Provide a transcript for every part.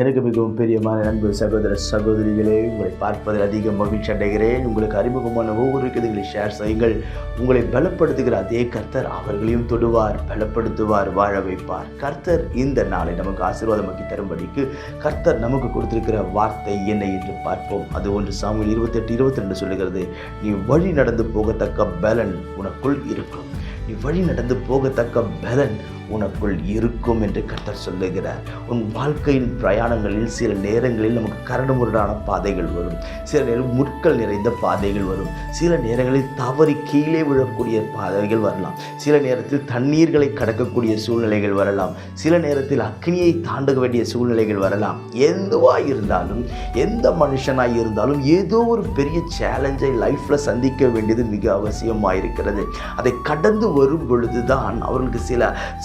எனக்கு மிகவும் பிரியமான நண்பு சகோதர சகோதரிகளே, உங்களை பார்ப்பதில் அதிக மகிழ்ச்சி அடைகிறேன். உங்களுக்கு அறிமுகமான ஒவ்வொரு கதைகளை ஷேர் செய்யுங்கள். உங்களை பலப்படுத்துகிற அதே கர்த்தர் அவர்களையும் தொடுவார், பலப்படுத்துவார், வாழ வைப்பார். கர்த்தர் இந்த நாளை நமக்கு ஆசீர்வாதமாக்கி தரும்படிக்கு கர்த்தர் நமக்கு கொடுத்திருக்கிற வார்த்தை என்ன என்று பார்ப்போம். அது 1 சாமுவேல் 28:22 சொல்லுகிறது, நீ வழி நடந்து போகத்தக்க பலன் உனக்குள் இருக்கும். நீ வழி நடந்து போகத்தக்க பலன் உனக்குள் இருக்கும் என்று கர்த்தர் சொல்லுகிறார். உன் வாழ்க்கையின் பிரயாணங்களில் சில நேரங்களில் நமக்கு கரடுமுரடான பாதைகள் வரும், சில நேரம் முட்கள் நிறைந்த பாதைகள் வரும், சில நேரங்களில் தவறி கீழே விழக்கூடிய பாதைகள் வரலாம், சில நேரத்தில் தண்ணீர்களை கடக்கக்கூடிய சூழ்நிலைகள் வரலாம், சில நேரத்தில் அக்னியை தாண்ட வேண்டிய சூழ்நிலைகள் வரலாம். எதுவாக இருந்தாலும், எந்த மனுஷனாக இருந்தாலும் ஏதோ ஒரு பெரிய சேலஞ்சை லைஃப்பில் சந்திக்க வேண்டியது மிக அவசியமாக இருக்கிறது. அதை கடந்து வரும் பொழுது தான் அவர்களுக்கு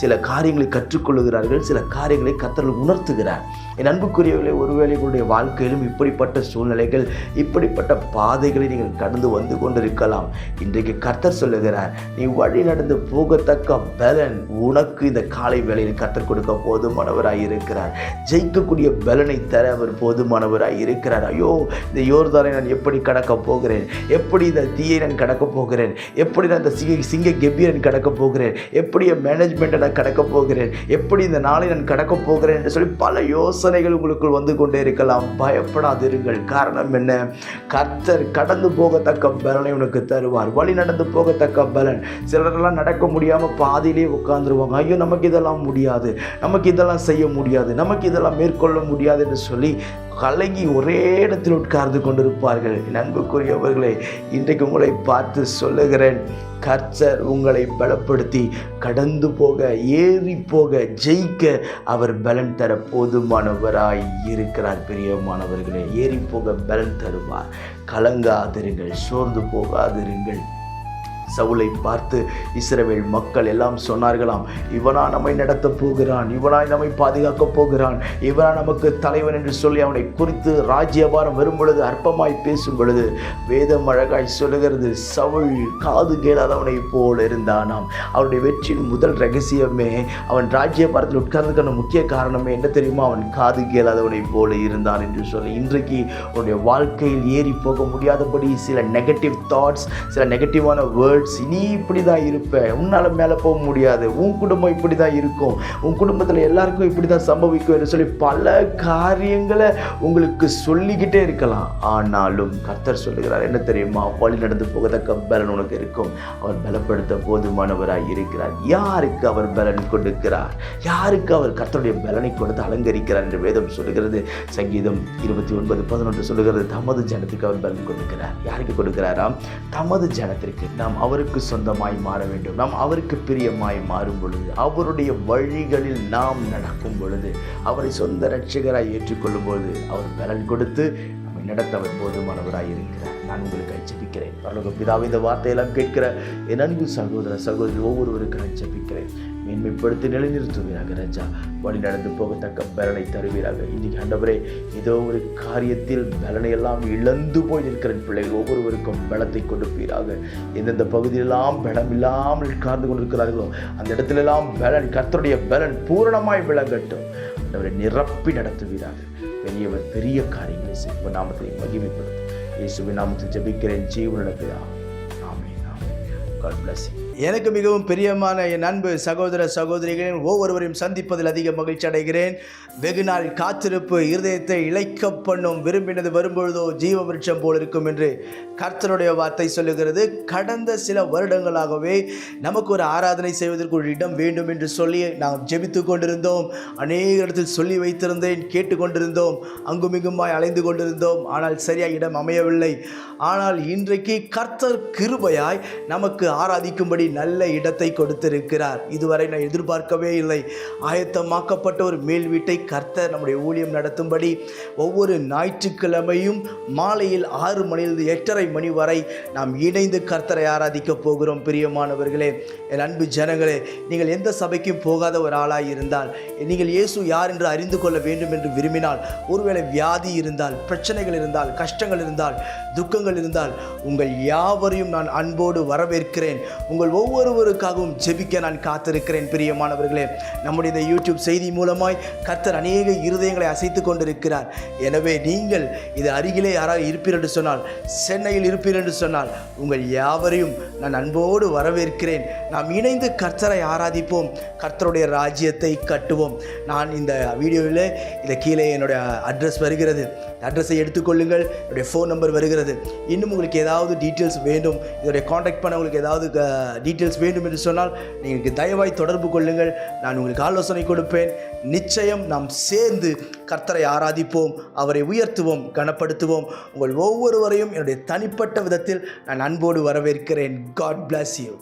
சில காரியங்களை கற்றுக்கொள்ளுகிறார்கள், சில காரியங்களை கர்த்தர் உணர்த்துகிறார். என் அன்புக்குரியவர்களே, ஒருவேளை உங்களுடைய வாழ்க்கையிலும் இப்படிப்பட்ட சூழ்நிலைகள், இப்படிப்பட்ட பாதைகளை நீங்கள் கடந்து வந்து கொண்டிருக்கலாம். இன்றைக்கு கர்த்தர் சொல்லுகிறார், நீ வழி நடந்து போகத்தக்க பலன் உனக்கு இந்த காலை வேளையில் கர்த்தர் கொடுக்க போதுமானவராய் இருக்கிறார். ஜெயிக்கக்கூடிய பலனை தர அவர் போதுமானவராய் இருக்கிறார். ஐயோ, இந்த யோர்தானை நான் எப்படி கடக்க போகிறேன், எப்படி இந்த தீயை நான் கடக்க போகிறேன், எப்படி நான் இந்த சிங்க கெபியன் கடக்க போகிறேன், எப்படி என் மேனேஜ்மெண்ட்டை நான் கடக்க போகிறேன், எப்படி இந்த நாளை நான் கடக்க போகிறேன் என்று சொல்லி பல யோசனைகள் உங்களுக்குள் வந்து கொண்டே இருக்கலாம். பயப்படாதிருங்கள். காரணம் என்ன? கர்த்தர் கடந்து போகத்தக்க பலனை உனக்கு தருவார். வழி நடந்து போகத்தக்க பலன். சிலரெல்லாம் நடக்க முடியாமல் பாதியிலே உட்கார்ந்துருவாங்க. ஐயோ, நமக்கு இதெல்லாம் முடியாது, நமக்கு இதெல்லாம் செய்ய முடியாது, நமக்கு இதெல்லாம் மேற்கொள்ள முடியாது என்று சொல்லி கலங்கி ஒரே இடத்தில் உட்கார்ந்து கொண்டிருப்பார்கள். அன்புக்குரியவர்களே, இன்றைக்கு உங்களை பார்த்து சொல்லுகிறேன், கர்த்தர் உங்களை பலப்படுத்தி கடந்து போக, ஏறி போக, ஜெயிக்க அவர் பலன் தர போதுமானவராய் இருக்கிறார். பிரியமானவர்களே, ஏறி போக பலன் தருவார். கலங்காதிருங்கள், சோர்ந்து போகாதிருங்கள். சவுலை பார்த்து இஸ்ரவேல் மக்கள் எல்லாம் சொன்னார்களாம், இவனா நம்மை நடத்த போகிறான், இவனாய் நம்மை பாதுகாக்க போகிறான், இவனா நமக்கு தலைவன் என்று சொல்லி அவனை குறித்து ராஜ்யபாரம் வரும் பொழுது அற்பமாய் பேசும் பொழுது வேதம் அழகாய் சொல்லுகிறது, சவுல் காது கேளாதவனை போல் இருந்தானாம். அவனுடைய வெற்றியின் முதல் ரகசியமே, அவன் ராஜ்யபாரத்தில் உட்கார்ந்துக்கான முக்கிய காரணமே என்ன தெரியுமா? அவன் காது கேளாதவனை போல இருந்தான் என்று சொல்லி இன்றைக்கு உன்னுடைய வாழ்க்கையில் ஏறி போக முடியாதபடி சில நெகட்டிவ் தாட்ஸ், சில நெகட்டிவான வேர்ட்ஸ், நீ இப்படி தான் இருப்ப, உன்னால் மேலே போக முடியாது, உன் குடும்பம் இப்படி தான் இருக்கும், உன் குடும்பத்தில் எல்லாருக்கும் இப்படி தான் சம்பவிக்கும் என்று சொல்லி பல காரியங்களை உங்களுக்கு சொல்லிக்கிட்டே இருக்கலாம். ஆனாலும் கர்த்தர் சொல்லுகிறார் என்ன தெரியுமா? வழி நடந்து போகத்தக்க பலன் உனக்கு இருக்கும். அவர் பலப்படுத்த போதுமானவராய் இருக்கிறார். யாருக்கு அவர் பலன் கொடுக்கிறார்? யாருக்கு அவர் கர்த்தருடைய பலனை கொடுத்து அலங்கரிக்கிறார் என்று வேதம் சொல்லுகிறது. சங்கீதம் 29:11 சொல்லுகிறது, தமது ஜனத்துக்கு அவர் பலன் கொடுக்கிறார். யாருக்கு கொடுக்கிறாராம்? தமது ஜனத்திற்கு. நாம் அவருக்கு சொந்தமாய் மாற வேண்டும். நாம் அவருக்கு பிரியமாய் மாறும் பொழுது, அவருடைய வழிகளில் நாம் நடக்கும் பொழுது, அவரை சொந்த இரட்சகராய் ஏற்றுக்கொள்ளும் பொழுது அவர் பலன் கொடுத்து நம்மை நடத்தவர் போதுமானவராய் இருக்கிறார். நான் உங்களுக்கு ஜெபிக்கிறேன். பரலோக பிதாவே, இந்த வார்த்தையெல்லாம் கேட்கிற என் அன்பு சகோதர சகோதரி ஒவ்வொருவருக்கு நான் ஜெபிக்கிறேன். மேன்மைப்படுத்தி நிலைநிறுத்துவீராக ராஜா. வழி நடந்து போகத்தக்க பலனை தருவீராக. இன்னைக்கு ஆண்டவரே, ஏதோ ஒரு காரியத்தில் பலனை எல்லாம் இழந்து போய் நிற்கிற பிள்ளைகள் ஒவ்வொருவருக்கும் பலத்தை கொடுப்பீராக. எந்தெந்த பகுதியெல்லாம் பலம் இல்லாமல் உட்கார்ந்து கொண்டிருக்கிறார்களோ அந்த இடத்திலெல்லாம் பலன், கர்த்தருடைய பலன் பூரணமாய் விளங்கட்டும். ஆண்டவரை நிரப்பி நடத்துவீராக. பெரியவர் பெரிய காரியங்களை செய்ய நாமத்தை மகிமைப்படுத்தும். இயேசுவின் நாமத்தில் ஜெபிக்கிறேன், ஜீவனுள்ள பிதாவே. ஆமென், ஆமென். God bless you. எனக்கு மிகவும் பிரியமான என் அன்பு சகோதர சகோதரிகளின் ஒவ்வொருவரையும் சந்திப்பதில் அதிக மகிழ்ச்சி அடைகிறேன். வெகு நாள் காத்திருப்பு இருதயத்தை இளைக்க பண்ணும், விரும்பினது வரும்பொழுதோ ஜீவ விருட்சம் போல் இருக்கும் என்று கர்த்தருடைய வார்த்தை சொல்லுகிறது. கடந்த சில வருடங்களாகவே நமக்கு ஒரு ஆராதனை செய்வதற்கு ஒரு இடம் வேண்டும் என்று சொல்லி நாம் ஜெபித்து கொண்டிருந்தோம். அநேக இடத்தில் சொல்லி வைத்திருந்தேன், கேட்டுக்கொண்டிருந்தோம், அங்குமிங்குமாய் அலைந்து கொண்டிருந்தோம். ஆனால் சரியாக இடம் அமையவில்லை. ஆனால் இன்றைக்கு கர்த்தர் கிருபையாய் நமக்கு ஆராதிக்கும்படி நல்ல இடத்தை கொடுத்திருக்கிறார். இதுவரை நான் எதிர்பார்க்கவே இல்லை. ஆயத்தமாக்கப்பட்ட ஒரு மேல் வீட்டை கர்த்தர் நம்முடைய ஊழியம் நடத்தும்படி ஒவ்வொரு ஞாயிற்றுக்கிழமையும் மாலையில் 6 மணியிலிருந்து 8:30 மணி வரை நாம் இணைந்து கர்த்தரை ஆராதிக்க போகிறோம். பிரியமானவர்களே, என் அன்பு ஜனங்களே, நீங்கள் எந்த சபைக்கும் போகாத ஒரு ஆளாய் இருந்தால், நீங்கள் இயேசு யார் என்று அறிந்து கொள்ள வேண்டும் என்று விரும்பினால், ஒருவேளை வியாதி இருந்தால், பிரச்சனைகள் இருந்தால், கஷ்டங்கள் இருந்தால், துக்கங்கள் இருந்தால், உங்கள் யாவரையும் நான் அன்போடு வரவேற்கிறேன். காத்திருக்கிறேன். உங்கள் ஒவ்வொருவருக்காகவும் ஜெபிக்க நான் காத்திருக்கிறேன். பிரியமானவர்களே, நம்முடைய இந்த யூடியூப் செய்தி மூலமாய் கர்த்தர் அநேக இருதயங்களை அசைத்து கொண்டிருக்கிறார். எனவே நீங்கள் இது அருகிலே யாராவது இருப்பீர் என்று சொன்னால், சென்னையில் இருப்பீர் என்று சொன்னால், உங்கள் யாவரையும் நான் அன்போடு வரவேற்கிறேன். நாம் இணைந்து கர்த்தரை ஆராதிப்போம், கர்த்தருடைய ராஜ்யத்தை கட்டுவோம். நான் இந்த வீடியோவில் இதை கீழே என்னுடைய அட்ரஸ் வருகிறது, அட்ரஸை எடுத்துக்கொள்ளுங்கள். என்னுடைய ஃபோன் நம்பர் வருகிறது. இன்னும் உங்களுக்கு ஏதாவது டீட்டெயில்ஸ் வேண்டும், இதோடைய காண்டாக்ட் பண்ண உங்களுக்கு ஏதாவது டீட்டெயில்ஸ் வேண்டும் என்று சொன்னால் நீங்கள் தயவாய் தொடர்பு கொள்ளுங்கள். நான் உங்களுக்கு ஆலோசனை கொடுப்பேன். நிச்சயம் நாம் சேர்ந்து கர்த்தரை ஆராதிப்போம், அவரை உயர்த்துவோம், கனப்படுத்துவோம். உங்கள் ஒவ்வொருவரையும் என்னுடைய தனிப்பட்ட விதத்தில் நான் அன்போடு வரவேற்கிறேன். God bless you.